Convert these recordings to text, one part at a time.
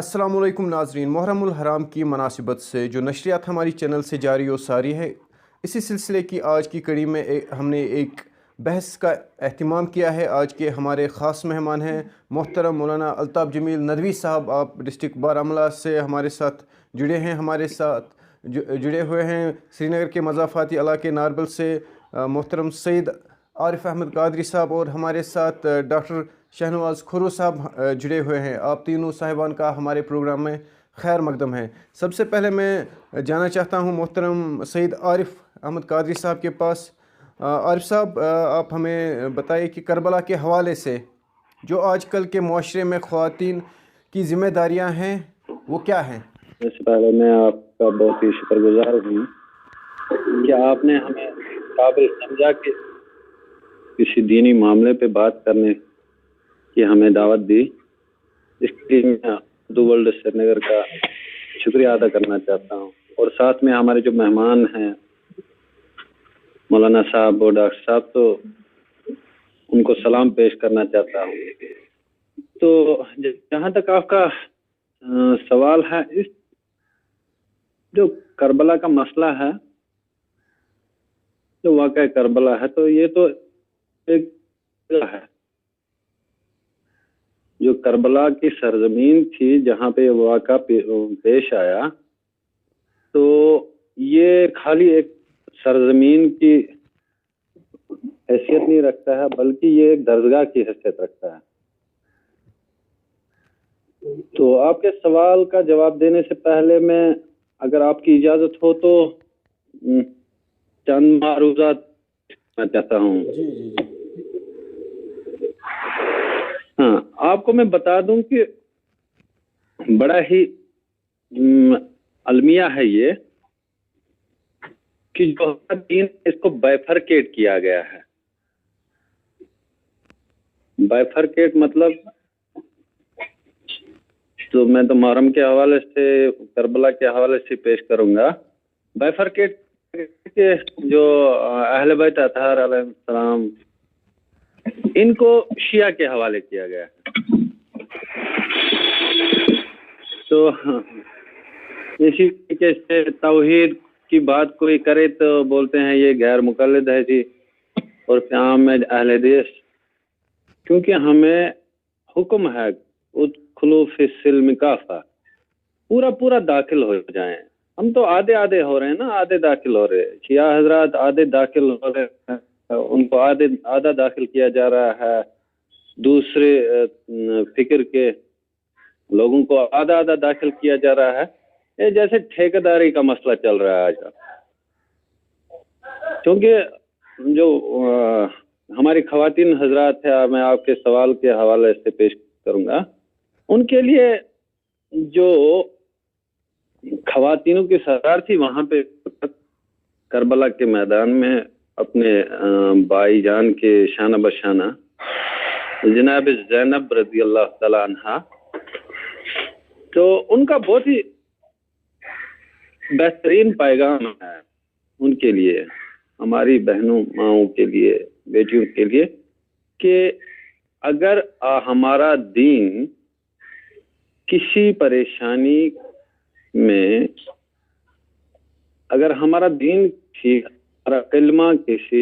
अस्सलाम वालेकुम नाजरीन, मुहर्रम हराम की मुनासिबत से जो नशरियात हमारी चैनल से जारी और सारी है, इसी सिलसिले की आज की कड़ी में हमने एक बहस का एहतमाम किया है। आज के हमारे ख़ास मेहमान हैं मोहतरम मौलाना अल्ताफ़ जमील नदवी साहब। आप डिस्ट्रिक्ट बारामूला से हमारे साथ जुड़े हैं, हमारे साथ जुड़े हुए हैं श्रीनगर के मज़ाफ़ाती इलाके नारबल से मोहतरम सैयद आरिफ अहमद कादरी साहब, और हमारे साथ डॉक्टर शहनवाज खुरू साहब जुड़े हुए हैं। आप तीनों साहिबान का हमारे प्रोग्राम में खैर मकदम है। सबसे पहले मैं जाना चाहता हूं मोहतरम सैयद आरिफ अहमद कादरी साहब के पास। आरिफ साहब, आप हमें बताइए कि करबला के हवाले से जो आजकल के मुआशरे में ख़वातीन की ज़िम्मेदारियां हैं वो क्या हैं? इससे पहले मैं आपका बहुत ही शुक्रगुजार हूँ कि आपने हमें काबिल समझा कि किसी दीनी मामले पे बात करने की हमें दावत दी। इसके लिए मैं उर्दू वर्ल्ड श्रीनगर का शुक्रिया अदा करना चाहता हूँ, और साथ में हमारे जो मेहमान हैं मौलाना साहब और डॉक्टर साहब, तो उनको सलाम पेश करना चाहता हूँ। तो जहाँ तक आपका सवाल है, इस जो करबला का मसला है, जो वाक़या करबला है, तो ये तो एक है जो करबला की सरजमीन थी जहाँ पे वाक़ा पेश आया। तो ये खाली एक सरजमीन की हैसियत नहीं रखता है, बल्कि ये एक दरगाह की हैसियत रखता है। तो आपके सवाल का जवाब देने से पहले मैं, अगर आपकी इजाज़त हो, तो चंद मारूज़ात मैं चाहता हूँ। जी जी जी। हाँ, आपको मैं बता दूं कि बड़ा ही अलमिया है ये कि जो दीन इसको बाइफरकेट किया गया है। बाइफरकेट मतलब, तो मैं तो मुहर्रम के हवाले से, करबला के हवाले से पेश करूंगा। बाइफरकेट के जो अहले बैत अतहार अलैहिस्सलाम, इनको शिया के हवाले किया गया है। तो इसी तरीके से तौहीद की बात कोई करे तो बोलते हैं ये गैर मुकल्लिद है जी, और क़याम में अहले देश, क्योंकि हमें हुक्म है उदखुलू फिस्सिल्म काफ़ा, पूरा पूरा दाखिल हो जाएं। हम तो आधे आधे हो रहे हैं ना, आधे दाखिल हो रहे हैं। शिया हजरात आधे दाखिल हो रहे हैं, उनको आधा दाखिल किया जा रहा है। दूसरे फिक्र के लोगों को आधा आधा दाखिल किया जा रहा है। ये जैसे ठेकेदारी का मसला चल रहा है आज। क्योंकि जो हमारी ख़वातीन हजरात है, मैं आपके सवाल के हवाले से पेश करूंगा, उनके लिए जो ख़वातीनों की सरदार थी वहाँ पे करबला के मैदान में अपने भाईजान के शाना बशाना जनाब ज़ैनब रज़ी अल्लाह तआला अन्हा, तो उनका बहुत ही बेहतरीन पैगाम है उनके लिए, हमारी बहनों माओं के लिए, बेटियों के लिए, कि अगर हमारा दीन किसी परेशानी में, अगर हमारा दीन हमारा कलमा किसी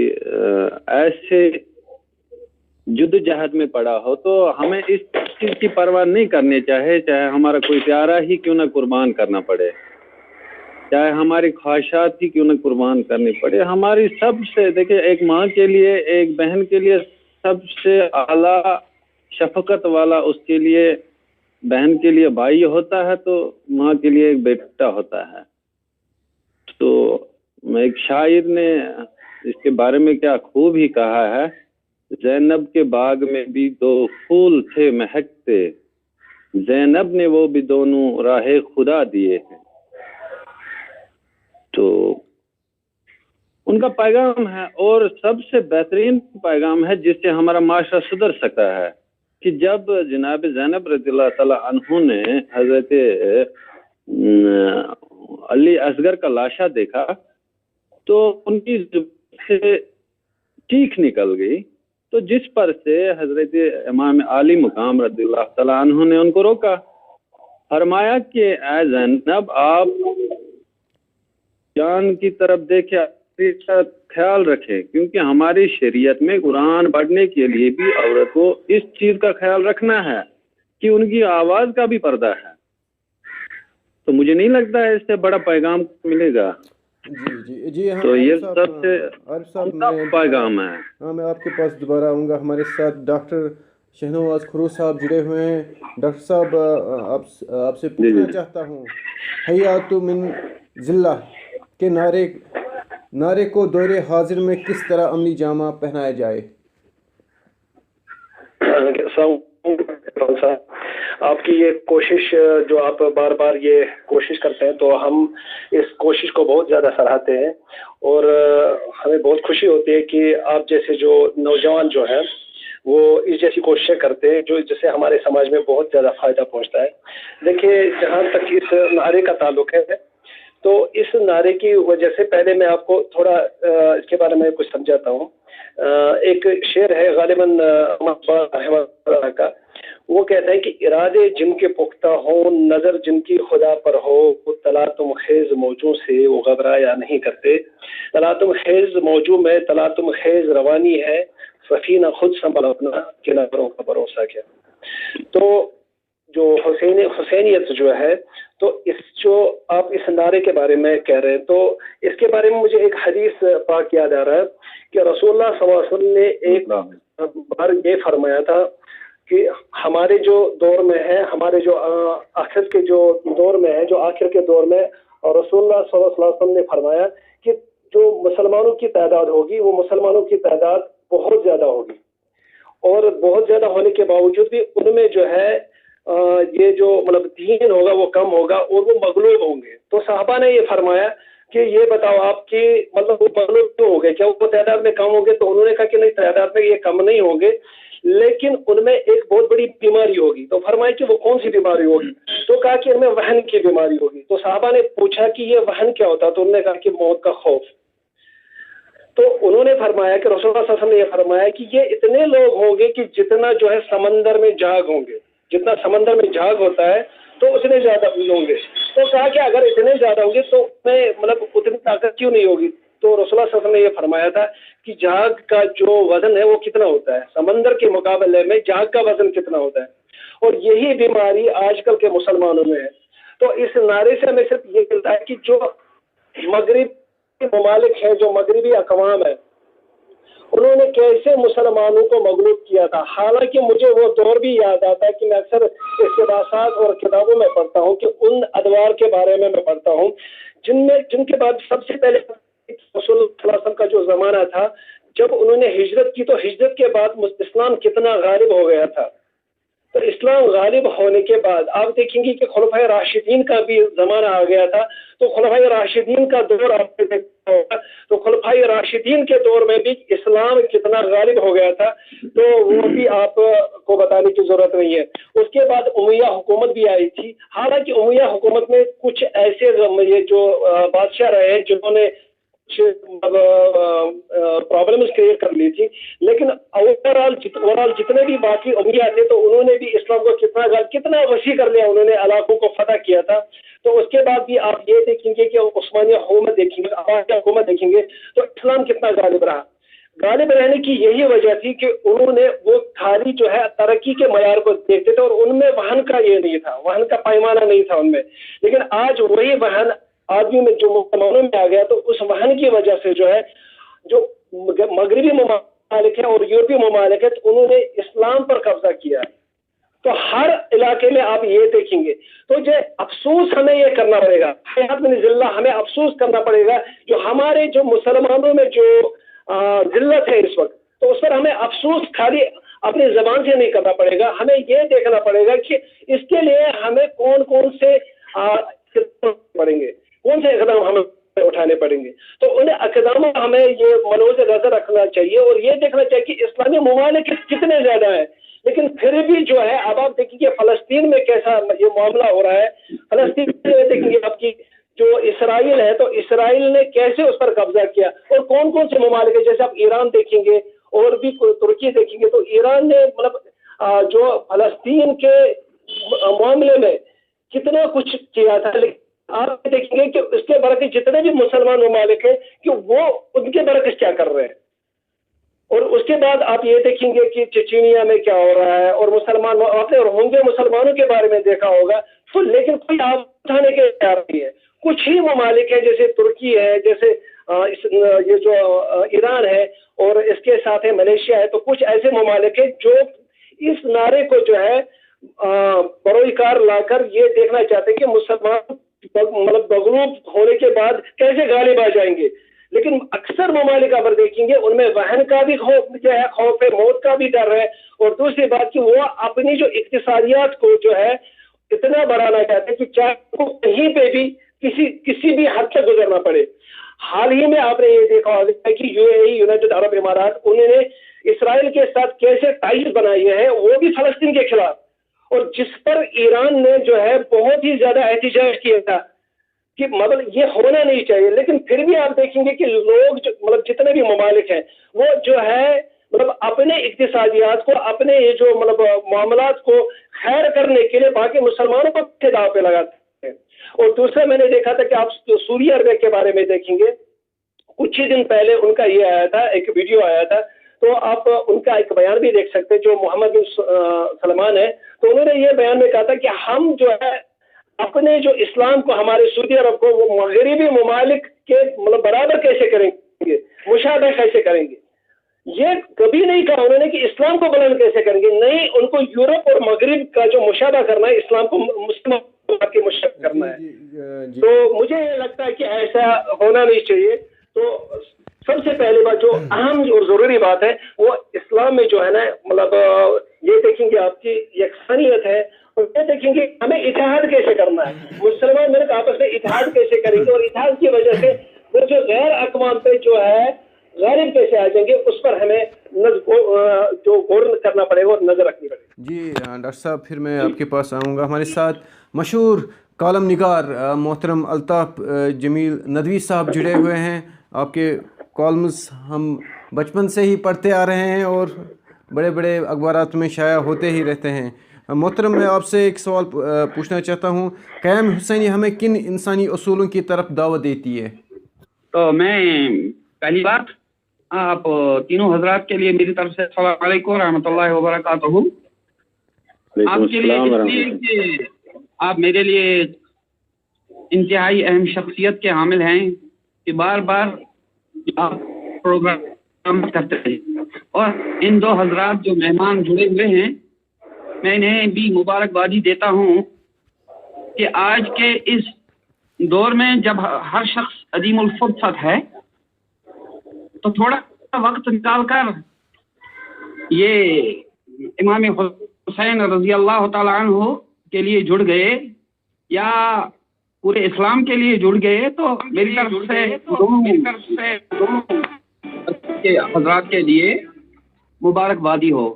ऐसे जुद्दोजहद में पड़ा हो, तो हमें इस चीज़ की परवाह नहीं करनी चाहिए, चाहे हमारा कोई प्यारा ही क्यों ना कुर्बान करना पड़े, चाहे हमारी ख्वाहिशात ही क्यों ना कुर्बान करनी पड़े। हमारी सबसे, देखिए, एक माँ के लिए, एक बहन के लिए सबसे आला शफकत वाला उसके लिए, बहन के लिए भाई होता है, तो माँ के लिए एक बेटा होता है। तो एक शायर ने इसके बारे में क्या खूब ही कहा है, ज़ैनब के बाग में भी दो फूल थे महकते, ज़ैनब ने वो भी दोनों राहे खुदा दिए हैं। तो उनका पैगाम है, और सबसे बेहतरीन पैगाम है जिससे हमारा माशरा सुधर सकता है, कि जब जनाब ज़ैनब रज़ियल्लाहु तआला अन्हु ने हज़रत अली असगर का लाशा देखा, तो उनकी से चीख निकल गई, तो जिस पर से हज़रत इमाम आली मुकाम रज़ियल्लाहु तआला अन्हु ने उनको रोका। فرمایا کہ اے زینب آپ جان کی طرف دیکھیں، اپنے ساتھ خیال رکھیں، کیونکہ ہماری شریعت میں قرآن پڑھنے کے لیے بھی عورت کو اس چیز کا خیال رکھنا ہے کہ ان کی آواز کا بھی پردہ ہے. تو مجھے نہیں لگتا ہے اس سے بڑا پیغام ملے گا. جی ہاں، تو یہ عارف سب سے صاحب پیغام ہے. ہاں، میں آپ کے پاس دوبارہ آؤں گا. ہمارے ساتھ ڈاکٹر شہنواز خروش صاحب جڑے ہوئے ہیں. ڈاکٹر صاحب، آپ سے پوچھنا چاہتا ہوں، حیات من ذلہ کے نعرے کو دور حاضر میں کس طرح عملی جامہ پہنایا جائے؟ آپ کی یہ کوشش جو آپ بار بار یہ کوشش کرتے ہیں، تو ہم اس کوشش کو بہت زیادہ سراہتے ہیں، اور ہمیں بہت خوشی ہوتی ہے کہ آپ جیسے جو نوجوان جو ہیں وہ اس جیسی کوششیں کرتے ہیں جس سے ہمارے سماج میں بہت زیادہ فائدہ پہنچتا ہے. دیکھیے، جہاں تک اس نعرے کا تعلق ہے، تو اس نعرے کی وجہ سے پہلے میں آپ کو تھوڑا اس کے بارے میں کچھ سمجھاتا ہوں. ایک شعر ہے غالباً کا، وہ کہتا ہے کہ ارادے جن کے پختہ ہوں، نظر جن کی خدا پر ہو، تلاطم خیز موجوں سے وہ گھبرایا نہیں کرتے. تلاطم خیز موجوں میں تلاطم خیز روانی ہے، سفینہ خود سنبھل اپنا کناروں کا بھروسہ کیا. تو جو حسینیت جو ہے، تو جو آپ اس نعرے کے بارے میں کہہ رہے ہیں، تو اس کے بارے میں مجھے ایک حدیث پاک یاد آ رہا ہے کہ رسول اللہ صلی اللہ علیہ وسلم نے ایک بار یہ فرمایا تھا کہ ہمارے جو دور میں ہے، ہمارے جو آخر کے جو دور میں ہے، جو آخر کے دور میں، اور رسول اللہ صلی اللہ علیہ وسلم نے فرمایا کہ جو مسلمانوں کی تعداد ہوگی، وہ مسلمانوں کی تعداد بہت زیادہ ہوگی، اور بہت زیادہ ہونے کے باوجود بھی ان میں جو ہے یہ جو مطلب دین ہوگا وہ کم ہوگا، اور وہ مغلوب ہوں گے. تو صحابہ نے یہ فرمایا کہ یہ بتاؤ آپ کی مطلب وہ مغلوب کیوں ہو گئے؟ کیا وہ تعداد میں کم ہوں گے؟ تو انہوں نے کہا کہ نہیں، تعداد میں یہ کم نہیں ہوں گے، لیکن ان میں ایک بہت بڑی بیماری ہوگی. تو فرمایا کہ وہ کون سی بیماری ہوگی؟ تو کہا کہ ان میں وہن کی بیماری ہوگی. تو صحابہ نے پوچھا کہ یہ وہن کیا ہوتا؟ تو انہوں نے کہا کہ موت کا خوف. تو انہوں نے فرمایا کہ رسول اللہ صلی اللہ علیہ وسلم نے یہ فرمایا کہ یہ اتنے لوگ ہوں گے کہ جتنا جو ہے سمندر میں جھاگ ہوں گے، جتنا سمندر میں جھاگ ہوتا ہے تو اتنے زیادہ ہوں گے. تو کہا کہ اگر اتنے زیادہ ہوں گے تو میں مطلب اتنی طاقت کیوں نہیں ہوگی؟ تو رسول اللہ صلی اللہ علیہ وسلم نے یہ فرمایا تھا کہ جھاگ کا جو وزن ہے وہ کتنا ہوتا ہے، سمندر کے مقابلے میں جھاگ کا وزن کتنا ہوتا ہے، اور یہی بیماری آج کل کے مسلمانوں میں ہے. تو اس نعرے سے ہمیں صرف یہ ملتا ہے کہ جو مغرب ممالک ہیں، جو مغربی اقوام ہیں، انہوں نے کیسے مسلمانوں کو مغلوب کیا تھا. حالانکہ مجھے وہ دور بھی یاد آتا ہے کہ میں اکثر اقتباسات اور کتابوں میں پڑھتا ہوں کہ ان ادوار کے بارے میں پڑھتا ہوں جن کے بعد سب سے پہلے رسول اللہ صلی اللہ علیہ وسلم کا جو زمانہ تھا، جب انہوں نے ہجرت کی، تو ہجرت کے بعد اسلام کتنا غالب ہو گیا تھا. تو اسلام غالب ہونے کے بعد آپ دیکھیں گے کہ خلفائے راشدین کا بھی زمانہ آ گیا تھا. تو خلفائے راشدین کا دور آپ نے دیکھا ہوگا، تو خلفائے راشدین کے دور میں بھی اسلام کتنا غالب ہو گیا تھا، تو وہ بھی آپ کو بتانے کی ضرورت نہیں ہے. اس کے بعد امیہ حکومت بھی آئی تھی. حالانکہ امیہ حکومت میں کچھ ایسے یہ جو بادشاہ رہے ہیں جنہوں نے پرابلمز کریٹ کر لی تھی، لیکن اوورال جتنے بھی باقی امیہ تھے تو انہوں نے بھی اسلام کو کتنا وسیع کر لیا، انہوں نے علاقوں کو فتح کیا تھا. تو اس کے بعد بھی آپ یہ دیکھیں گے کہ عثمانیہ حکومت دیکھیں گے، عباسی حکومت دیکھیں گے، تو اسلام کتنا غالب رہا. غالب رہنے کی یہی وجہ تھی کہ انہوں نے وہ خالی جو ہے ترقی کے معیار کو دیکھتے تھے، اور ان میں وہن کا یہ نہیں تھا، وہن کا پیمانہ نہیں تھا ان میں. لیکن آج وہی وہن آدمی میں جو مسلمانوں میں آ گیا، تو اس وہن کی وجہ سے جو ہے جو مغربی ممالک ہیں اور یورپی ممالک ہیں، انہوں نے اسلام پر قبضہ کیا. تو ہر علاقے میں آپ یہ دیکھیں گے. تو جو افسوس ہمیں یہ کرنا پڑے گا، حیات من ذلہ ہمیں افسوس کرنا پڑے گا جو ہمارے جو مسلمانوں میں جو ذلت ہے اس وقت، تو اس پر ہمیں افسوس خالی اپنی زبان سے نہیں کرنا پڑے گا. ہمیں یہ دیکھنا پڑے گا کہ اس کے لیے ہمیں کون سے پڑیں گے، کون سے اقدام ہمیں اٹھانے پڑیں گے. تو ان اقداموں ہمیں یہ ملوز نظر رکھنا چاہیے، اور یہ دیکھنا چاہیے کہ اسلامی ممالک کتنے زیادہ ہیں. لیکن پھر بھی جو ہے اب آپ دیکھیں گے فلسطین میں کیسا یہ معاملہ ہو رہا ہے. فلسطین میں دیکھیں گے آپ کی جو اسرائیل ہے، تو اسرائیل نے کیسے اس پر قبضہ کیا، اور کون سے ممالک ہیں، جیسے آپ ایران دیکھیں گے اور بھی ترکی دیکھیں گے. تو ایران نے مطلب جو فلسطین کے معاملے میں कितना कुछ किया था, लेकिन आप देखेंगे कि उसके बरकस जितने भी मुसलमान ममालिक हैं कि वो उनके बरकस क्या कर रहे हैं। और उसके बाद आप ये देखेंगे कि चेचनिया में क्या हो रहा है, और मुसलमान, आपने रोहिंग्या मुसलमानों के बारे में देखा होगा, तो लेकिन कोई आप उठाने के तैयार नहीं है। कुछ ही ममालिक है, जैसे तुर्की है, जैसे ये जो ईरान है, और इसके साथ है मलेशिया है, तो कुछ ऐसे ममालिक है जो इस नारे को जो है बरोईकार लाकर ये देखना चाहते हैं कि मुसलमान मतलब मगलूब होने के बाद कैसे गालिब आ जाएंगे। लेकिन अक्सर ममालिक अगर देखेंगे उनमें वहन का भी खौफ जो है, खौफ है, मौत का भी डर है, और दूसरी बात कि वो अपनी जो इक्तिसादियात को जो है इतना बढ़ाना चाहते हैं कि चाहे को कहीं पे भी किसी भी हद तक गुजरना पड़े। हाल ही में आपने ये देखा होगा कि यूएई, यूनाइटेड अरब इमारात, उन्होंने इसराइल के साथ कैसे टाइज बनाई है, वो भी फलस्तीन के खिलाफ, और जिस पर ईरान ने जो है बहुत ही ज्यादा एहतिजाज किया था कि मतलब ये होना नहीं चाहिए। लेकिन फिर भी आप देखेंगे कि लोग मतलब जितने भी ममालिक हैं वो जो है मतलब अपने इक्तिसादियात को, अपने ये जो मतलब मामलात को खैर करने के लिए बाकी मुसलमानों को दाव पे लगाते हैं। और दूसरा मैंने देखा था कि आप सऊदी अरब के बारे में देखेंगे, कुछ ही दिन पहले उनका ये आया था, एक वीडियो आया था, तो आप उनका एक बयान भी देख सकते हैं, जो मोहम्मद बिन सलमान है, तो उन्होंने ये बयान में कहा था कि हम जो है अपने जो इस्लाम को, हमारे सऊदी अरब को वो मगरिबी ममालिक के मतलब बराबर कैसे करेंगे, मुशाबह कैसे करेंगे। ये कभी नहीं कहा उन्होंने कि इस्लाम को बुलंद कैसे करेंगे, नहीं, उनको यूरोप और मगरिब का जो मुशाबह करना है, इस्लाम को मुस्लिम के मुशाबह करना है। तो मुझे लगता है कि ऐसा होना नहीं चाहिए। तो सबसे पहली बात जो अहम और जरूरी बात है वो इस्लाम में जो है ना, मतलब ये देखेंगे आपकी यकसानियत है, और ये देखेंगे हमें इत्तेहाद कैसे करना है, मुसलमान मिलकर आपस में इत्तेहाद कैसे करेंगे, और इत्तेहाद की वजह से वो जो गैर अक़वाम पे जो है गैरिब कैसे आ जाएंगे, उस पर हमें जो गौर करना पड़ेगा और नजर रखनी पड़ेगी। जी डॉक्टर साहब, फिर मैं आपके पास आऊँगा। हमारे साथ मशहूर कॉलम निगार मोहतरम अल्ताफ़ जमील नदवी साहब जुड़े हुए हैं। आपके कॉलम्स हम बचपन से ही पढ़ते आ रहे हैं और बड़े बड़े अखबारात में शाया होते ही रहते हैं। मोहतरम, मैं आपसे एक सवाल पूछना चाहता हूँ, क़याम हुसैनी हमें किन इंसानी असूलों की तरफ दावत देती है? तो मैं पहली बात आप तीनों हजरात के लिए मेरी तरफ से अस्सलाम वालेकुम रहमतुल्लाहि व बरकातहू। आपके लिए इसलिए कि आप मेरे लिए इंतहाई अहम शख्सियत के हामिल हैं कि बार बार आप प्रोग्राम करते हैं, और इन दो हजरात जो मेहमान जुड़े हुए हैं, मैं इन्हें भी मुबारकबादी देता हूँ कि आज के इस दौर में जब हर शख्स अदीमुल फुर्सत है, तो थोड़ा वक्त निकाल कर ये इमाम हुसैन रज़ी अल्लाह तआला अन्हु के लिए जुड़ गए या पूरे इस्लाम के लिए जुड़ गए, तो मेरी तरफ से दोनों के हजरात के लिए मुबारकबादी हो।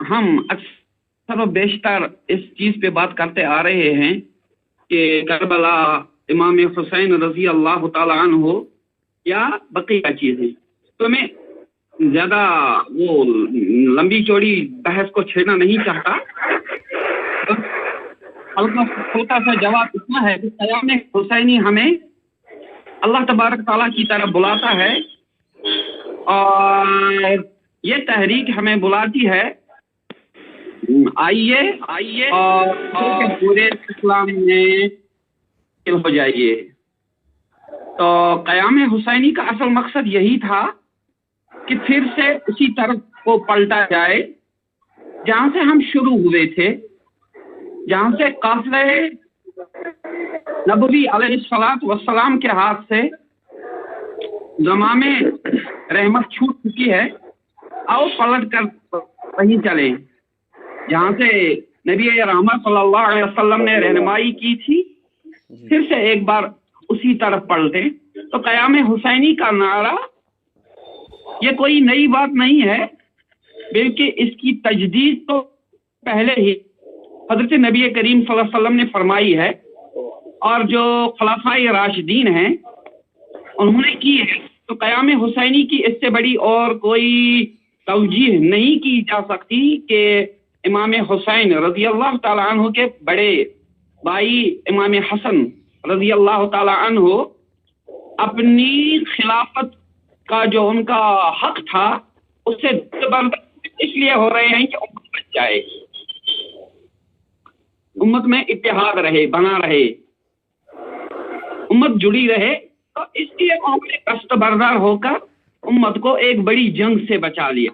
हम अक्सर व बेशतर इस चीज़ पे बात करते आ रहे हैं कि करबला, इमाम हुसैन रज़ी अल्लाह तआला अन्हु या बक़िया चीज़ें, तो मैं ज़्यादा वो लंबी चौड़ी बहस को छेड़ना नहीं चाहता। तो हल्का सा जवाब इतना है कि क़याम हुसैनी हमें अल्लाह तबारक ताला की तरफ बुलाता है, और ये तहरीक हमें बुलाती है, आइए और पूरे इस्लाम में हो जाइए। तो क़याम हुसैनी का असल मकसद यही था कि फिर से उसी तरफ को पलटा जाए जहाँ से हम शुरू हुए थे, जहाँ से काफ़िले नबवी अलैहिस्सलातु वस्सलाम के हाथ से ज़मामे रहमत छूट चुकी है। आओ पलट कर वहीं चले जहाँ से नबी रहमत सल्लल्लाहु अलैहि वसल्लम ने रहनुमाई की थी, फिर से एक बार उसी तरफ पलटे। तो क़याम हुसैनी का नारा ये कोई नई बात नहीं है, बल्कि इसकी तजदीद तो पहले ही हज़रत नबी करीम सल्लल्लाहु अलैहि वसल्लम ने फरमाई है, और जो खलाफाए राशिदीन हैं उन्होंने की है। तो क़याम हुसैनी की इससे बड़ी और कोई तवजीह नहीं की जा सकती कि इमाम हुसैन रज़ी अल्लाह तआला अन्हु के बड़े भाई इमाम हसन रजी अल्लाह ताला अन्हो अपनी खिलाफत का जो उनका हक था उससे इसलिए हो रहे हैं कि उम्मत बच जाए, उम्मत में इत्तेहाद रहे, बना रहे, उम्मत जुड़ी रहे। तो इसलिए उन्होंने कष्ट बर्दार होकर उम्मत को एक बड़ी जंग से बचा लिया।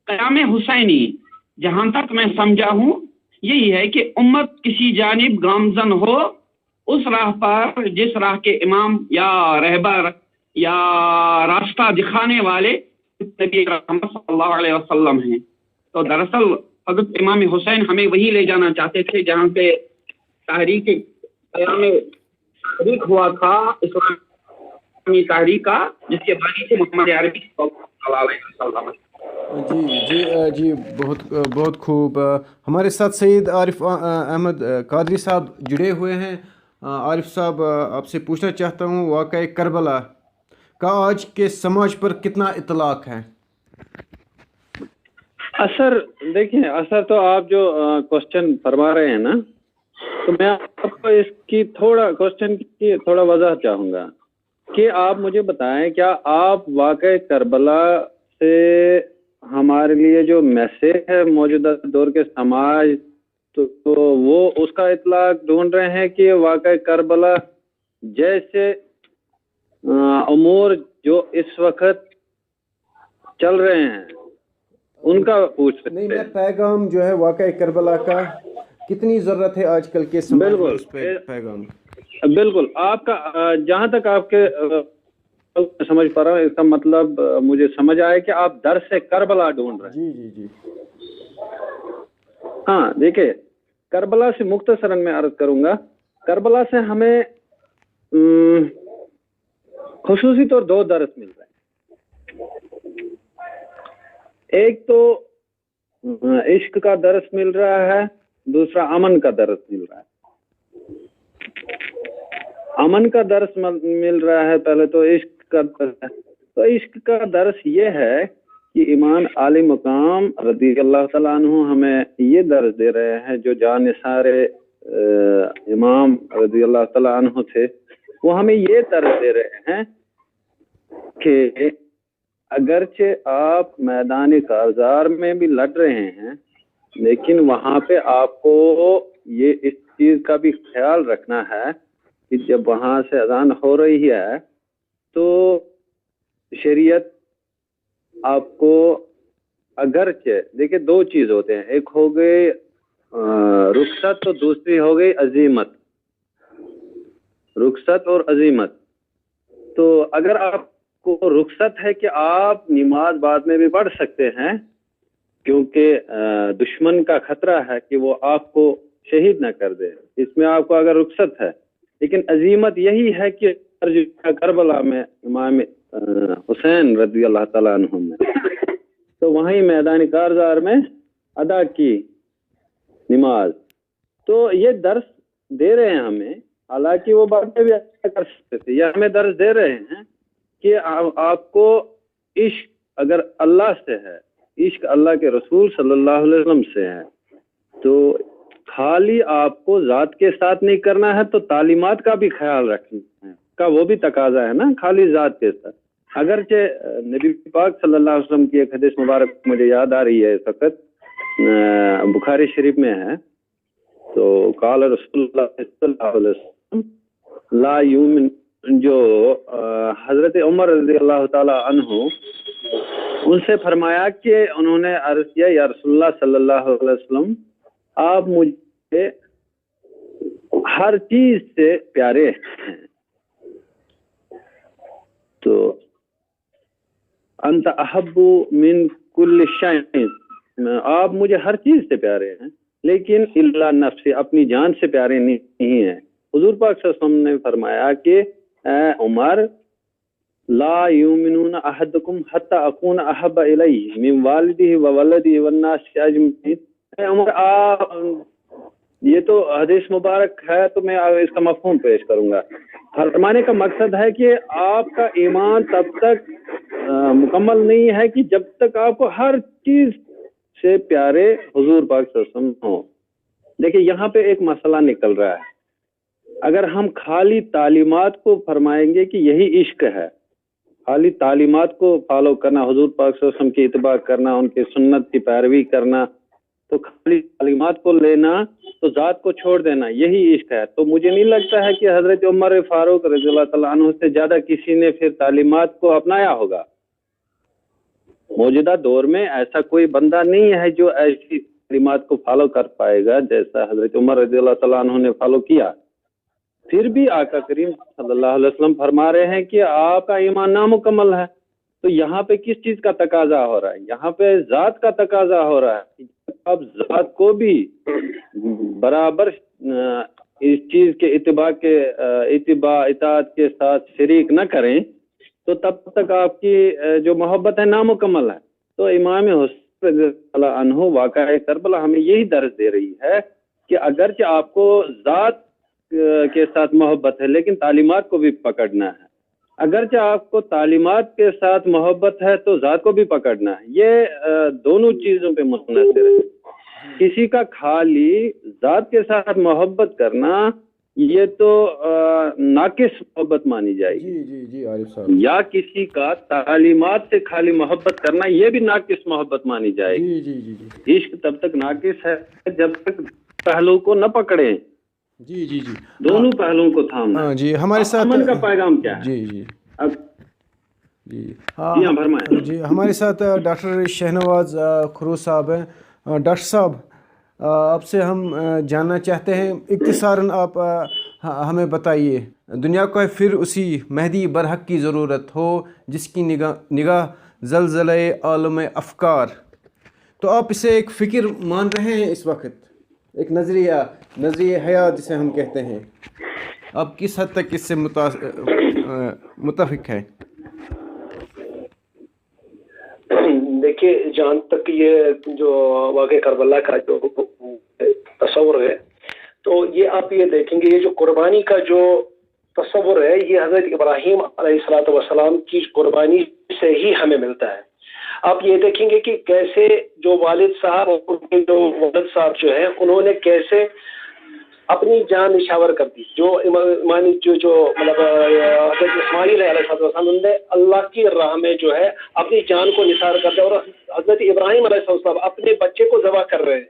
क़याम हुसैनी जहां तक मैं समझा हूं यही है कि उम्मत किसी जानिब गामजन हो, उस राह पर जिस राह के इमाम या रहबर या रास्ता दिखाने वाले नबी रहमत सल्लल्लाहु अलैहि वसल्लम हैं। तो दरअसल हज़रत इमाम हुसैन हमें वही ले जाना चाहते थे जहाँ पे तहरीक तहरीक हुआ था, इस्लामी तहरीक का, जिसके बानी से मोहम्मद अरबी सल्लल्लाहु अलैहि वसल्लम। जी, बहुत खूब। हमारे साथ सैयद आरिफ अहमद कादरी साहब जुड़े हुए हैं। आरिफ साहब, आपसे पूछना चाहता हूँ, वाक़या करबला का आज के समाज पर कितना इतलाक़ है? असर देखिए, असर तो आप जो क्वेश्चन फरमा रहे हैं ना, तो मैं आपको इसकी क्वेश्चन की थोड़ा वजह चाहूँगा कि आप मुझे बताएं, क्या आप वाक़या करबला से हमारे लिए जो मैसेज है मौजूदा दौर के समाज, तो वो उसका इतलाक़ ढूंढ रहे हैं कि वाक़या करबला जैसे उमूर जो इस वक्त चल रहे हैं उनका पूछ सकते नहीं, हैं? मैं पैगाम जो है वाक़या करबला का कितनी ज़रूरत है आजकल के समाज में, उस पे पैगाम। बिल्कुल, आपका जहाँ तक आपके समझ पा रहा हूँ, इसका मतलब मुझे समझ आया कि आप दर से करबला ढूंढ रहे हैं। जी। हाँ, देखिए, करबला से मुख्तसरन में अर्ज करूंगा, करबला से हमें खुसूसी तौर दो दर्स मिल रहे हैं। एक तो इश्क का दर्स मिल रहा है, दूसरा अमन का दर्स मिल रहा है। अमन का दर्स मिल रहा है, पहले तो इश्क का दर्स है। तो इश्क का दर्स ये है कि इमाम आली मकाम रज़ी अल्लाह तआला अन्हु हमें ये दर्स दे रहे हैं, जो जानिसारे इमाम रज़ी अल्लाह तआला अन्हु थे, वो हमें ये दर्स दे रहे हैं कि अगरचे आप मैदान कारजार में भी लड़ रहे हैं, लेकिन वहाँ पे आपको ये इस चीज़ का भी ख्याल रखना है कि जब वहाँ से अजान हो रही है तो शरीयत आपको, अगरचे देखिए दो चीज़ होते हैं, एक हो गई रुखसत तो दूसरी हो गई अजीमत। रुखसत और अजीमत, तो अगर आपको रुखसत है कि आप नमाज बाद में भी पढ़ सकते हैं क्योंकि दुश्मन का खतरा है कि वो आपको शहीद न कर दे, इसमें आपको अगर रुखसत है, लेकिन अजीमत यही है कि करबला में इमाम हुसैन रज़ी अल्लाह तआला अन्हु ने तो वहीं मैदान कारजार में अदा की नमाज। तो ये दर्स दे रहे हैं हमें, हालांकि वो बाद में भी ऐसा कर सकते थे, यह हमें दर्स दे रहे हैं कि आपको इश्क अगर अल्लाह से है, इश्क अल्लाह के रसूल सल्लल्लाहु अलैहि वसल्लम से है, तो खाली आपको ज़ात के साथ नहीं करना है, तो तालीमात का भी ख्याल रखना है, का वो भी तकाजा है ना, खाली ज़ात के साथ। अगरचे नबी पाक सल्लल्लाहु अलैहि वसल्लम की एक हदीस मुबारक मुझे याद आ रही है इस वक्त, बुखारी शरीफ में है, तो काल रसूलुल्लाह सल्लल्लाहु अलैहि वसल्लम ला युमिन, जो हजरत उमर रज़ी अल्लाह ताला अन्हु उनसे फरमाया कि उन्होंने अर्ज किया, या रसूलुल्लाह सल्लल्लाहु अलैहि वसल्लम, आप मुझे हर चीज से प्यारे हैं, तो अंत अहब्बु मिन कुल्ल शैइन, आप मुझे हर चीज से प्यारे हैं, लेकिन इल्ला नफ्सी, अपनी जान से प्यारे नहीं हैं। हुजूर पाक सल्लल्लाहु अलैहि वसल्लम ने फरमाया कि ए उमर, ला युमिनुना अहदुकुम हत्ता अकून अहब्बा इलैहि मिन वालिदिही व वलदिही वन नास अजमईन। उमर, ये तो हदीस मुबारक है, तो मैं इसका मफहूम पेश करूंगा। फरमाने का मकसद है कि आपका ईमान तब तक मुकम्मल नहीं है कि जब तक आपको हर चीज से प्यारे हुजूर पाक सल्लल्लाहु अलैहि वसल्लम हो। देखिए यहाँ पे एक मसला निकल रहा है, اگر ہم خالی تعلیمات کو فرمائیں گے کہ یہی عشق ہے، خالی تعلیمات کو فالو کرنا، حضور پاک صلی اللہ علیہ وسلم کی اتباع کرنا، ان کے سنت کی پیروی کرنا، تو خالی تعلیمات کو لینا تو ذات کو چھوڑ دینا، یہی عشق ہے، تو مجھے نہیں لگتا ہے کہ حضرت عمر فاروق رضی اللہ تعالیٰ عنہ سے زیادہ کسی نے پھر تعلیمات کو اپنایا ہوگا۔ موجودہ دور میں ایسا کوئی بندہ نہیں ہے جو ایسی تعلیمات کو فالو کر پائے گا جیسا حضرت عمر رضی اللہ تعالیٰ عنہ نے فالو کیا۔ پھر بھی آقا کریم صلی اللہ علیہ وسلم فرما رہے ہیں کہ آپ کا ایمان نامکمل ہے، تو یہاں پہ کس چیز کا تقاضا ہو رہا ہے؟ یہاں پہ ذات کا تقاضا ہو رہا ہے۔ اب ذات کو بھی برابر اس چیز کے اتباع اطاعت کے ساتھ شریک نہ کریں تو تب تک آپ کی جو محبت ہے نامکمل ہے۔ تو امام حسین رضی اللہ عنہ واقعہ کربلا ہمیں یہی درس دے رہی ہے کہ اگرچہ آپ کو ذات کے ساتھ محبت ہے لیکن تعلیمات کو بھی پکڑنا ہے، اگرچہ آپ کو تعلیمات کے ساتھ محبت ہے تو ذات کو بھی پکڑنا ہے، یہ دونوں چیزوں پہ منحصر ہے۔ کسی کا خالی ذات کے ساتھ محبت کرنا یہ تو ناقص محبت مانی جائے گی، جی عارف صاحب، یا کسی کا تعلیمات سے خالی محبت کرنا یہ بھی ناقص محبت مانی جائے گی۔ جی عشق تب تک ناقص ہے جب تک پہلو کو نہ پکڑیں، جی دونوں پہلوؤں کو تھامنا۔ جی ہمارے ساتھ امن کا پیغام کیا ہے؟ جی ہاں فرمائیں۔ جی ہمارے ساتھ ڈاکٹر شہنواز کھرو صاحب ہیں۔ ڈاکٹر صاحب، آپ سے ہم جاننا چاہتے ہیں، اختصاراً آپ ہمیں بتائیے، دنیا کو پھر اسی مہدی برحق کی ضرورت ہو جس کی نگاہ زلزلہ عالم افکار، تو آپ اسے ایک فکر مان رہے ہیں اس وقت، ایک نظریہ حیات جسے ہم کہتے ہیں، آپ کس حد تک اس سے متفق ہیں؟ دیکھیے، جہاں تک یہ جو واقع کربلا کا جو تصور ہے، تو یہ آپ یہ دیکھیں گے، یہ جو قربانی کا جو تصور ہے یہ حضرت ابراہیم علیہ السلام کی قربانی سے ہی ہمیں ملتا ہے۔ آپ یہ دیکھیں گے کہ کیسے جو والد صاحب اور ان کے جو والد صاحب جو ہیں انہوں نے کیسے اپنی جان نشاور کر دی، جو مطلب حضرت اسماعیل علیہ السلام نے اللہ کی راہ میں جو ہے اپنی جان کو نثار کر دیا، اور حضرت ابراہیم علیہ السلام اپنے بچے کو ذبح کر رہے ہیں،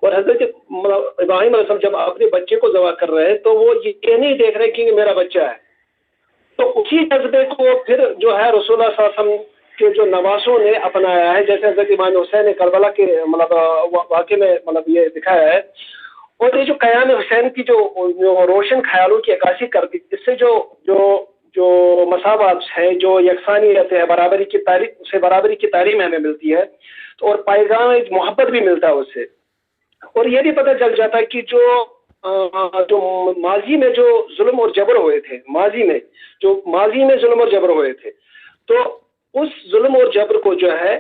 اور حضرت ابراہیم علیہ السلام جب اپنے بچے کو ذبح کر رہے ہیں تو وہ یہ نہیں دیکھ رہے کہ میرا بچہ ہے، تو اسی جذبے کو پھر جو ہے رسول اللہ صلی اللہ علیہ وسلم کے جو نواسوں نے اپنایا ہے، جیسے حضرت امام حسین نے کربلا کے واقعے میں یہ دکھایا ہے، اور یہ جو قیام حسین کی جو روشن خیالوں کی عکاسی کرتی، اس سے جو مساوات ہے، جو یکسانیت ہے، برابری کی تعلیم ہمیں ملتی ہے، اور پیغام محبت بھی ملتا ہے اس سے، اور یہ بھی پتہ چل جاتا ہے کہ جو ماضی میں جو ظلم اور جبر ہوئے تھے، ماضی میں ظلم اور جبر ہوئے تھے، تو اس ظلم اور جبر کو جو ہے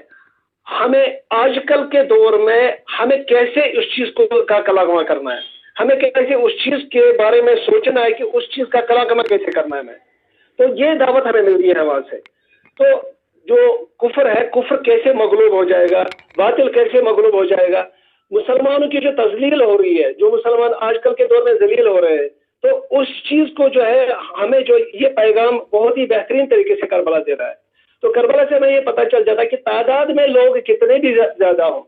ہمیں آج کل کے دور میں ہمیں کیسے اس چیز کا کلاگما کرنا ہے، ہمیں کیسے اس چیز کے بارے میں سوچنا ہے کہ اس چیز کا کلاگما کیسے کرنا ہے ہمیں، تو یہ دعوت ہمیں مل رہی ہے وہاں سے۔ تو جو کفر ہے، کفر کیسے مغلوب ہو جائے گا، باطل کیسے مغلوب ہو جائے گا، مسلمانوں کی جو تذلیل ہو رہی ہے، جو مسلمان آج کل کے دور میں ذلیل ہو رہے ہیں، تو اس چیز کو جو ہے ہمیں جو یہ پیغام بہت ہی بہترین طریقے سے کربلا دے رہا ہے۔ تو کربلا سے ہمیں یہ پتہ چل جاتا ہے کہ تعداد میں لوگ کتنے بھی زیادہ ہوں،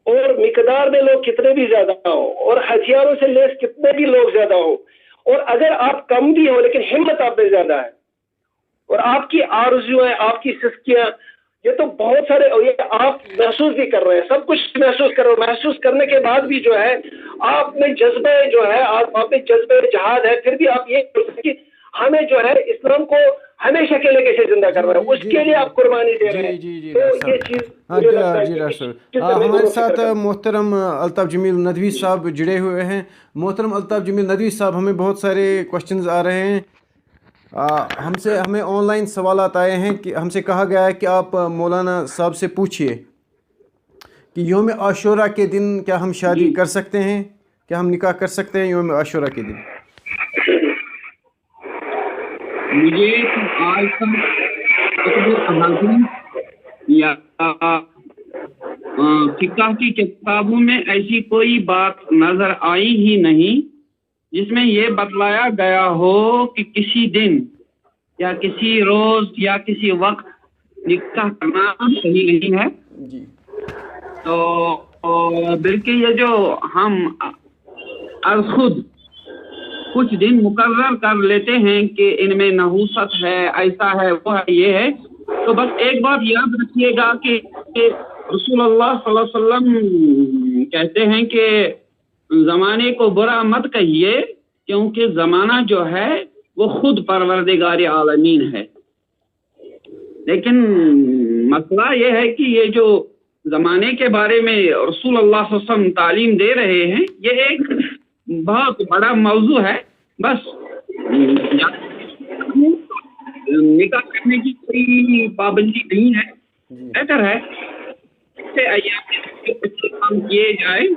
اور مقدار میں لوگ کتنے بھی زیادہ ہوں، اور ہتھیاروں سے لیس کتنے بھی لوگ زیادہ ہوں، اور اگر آپ کم بھی ہو لیکن ہمت آپ میں زیادہ ہے، اور آپ کی آرزویں، آپ کی سسکیاں، یہ تو بہت سارے، یہ آپ محسوس بھی کر رہے ہیں، سب کچھ محسوس کر رہے ہیں، محسوس کرنے کے بعد بھی جو ہے آپ میں جذبہ جو ہے، آپ میں جذبہ جہاد ہے، پھر بھی آپ یہ ہمیں جو ہے اسلام کو ہمیشہ کے لیے کیسے زندہ کر رہے ہیں، اس کے لیے آپ قربانی دے رہے ہیں۔ جی تو یہ چیز ہمارے ساتھ محترم الطاف جمیل ندوی صاحب جڑے ہوئے ہیں۔ محترم الطاف جمیل ندوی صاحب، ہمیں بہت سارے کوشچنز آ رہے ہیں، ہمیں آن لائن سوالات آئے ہیں کہ ہم سے کہا گیا ہے کہ آپ مولانا صاحب سے پوچھئے کہ یوم عاشورہ کے دن کیا ہم شادی کر سکتے ہیں، کیا ہم نکاح کر سکتے ہیں یوم عاشورہ کے دن؟ مجھے آج تک یا فقہ کی کتابوں میں ایسی کوئی بات نظر آئی ہی نہیں جس میں یہ بتلایا گیا ہو کہ کسی دن یا کسی روز یا کسی وقت نکاح کرنا صحیح نہیں ہے. جی تو بلکہ یہ جو ہم از خود کچھ دن مقرر کر لیتے ہیں کہ ان میں نحوست ہے، ایسا ہے، وہ ہے، یہ ہے، تو بس ایک بات یاد رکھیے گا کہ رسول اللہ صلی اللہ علیہ وسلم کہتے ہیں کہ زمانے کو برا مت کہیے، کیونکہ زمانہ جو ہے وہ خود پروردگار عالمین ہے. لیکن مسئلہ یہ ہے کہ یہ جو زمانے کے بارے میں رسول اللہ صلی اللہ علیہ وسلم تعلیم دے رہے ہیں، یہ ایک بہت بڑا موضوع ہے. بس نکاح کرنے کی کوئی پابندی نہیں ہے. بہتر ہے سے ایام کیے جائے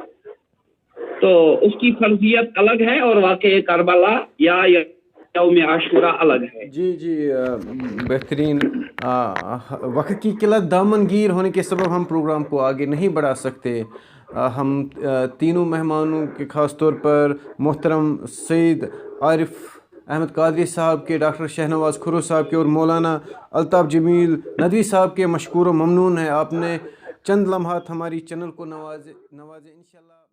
تو اس کی فرضیت الگ ہے اور واقع کربلا یا یوم عاشورہ الگ ہے. جی جی بہترین. وقت کی قلت دامن گیر ہونے کے سبب ہم پروگرام کو آگے نہیں بڑھا سکتے. ہم تینوں مہمانوں کے خاص طور پر محترم سید عارف احمد قادری صاحب کے، ڈاکٹر شہنواز کھرو صاحب کے اور مولانا الطاف جمیل ندوی صاحب کے مشکور و ممنون ہیں. آپ نے چند لمحات ہماری چینل کو نوازے انشاءاللہ.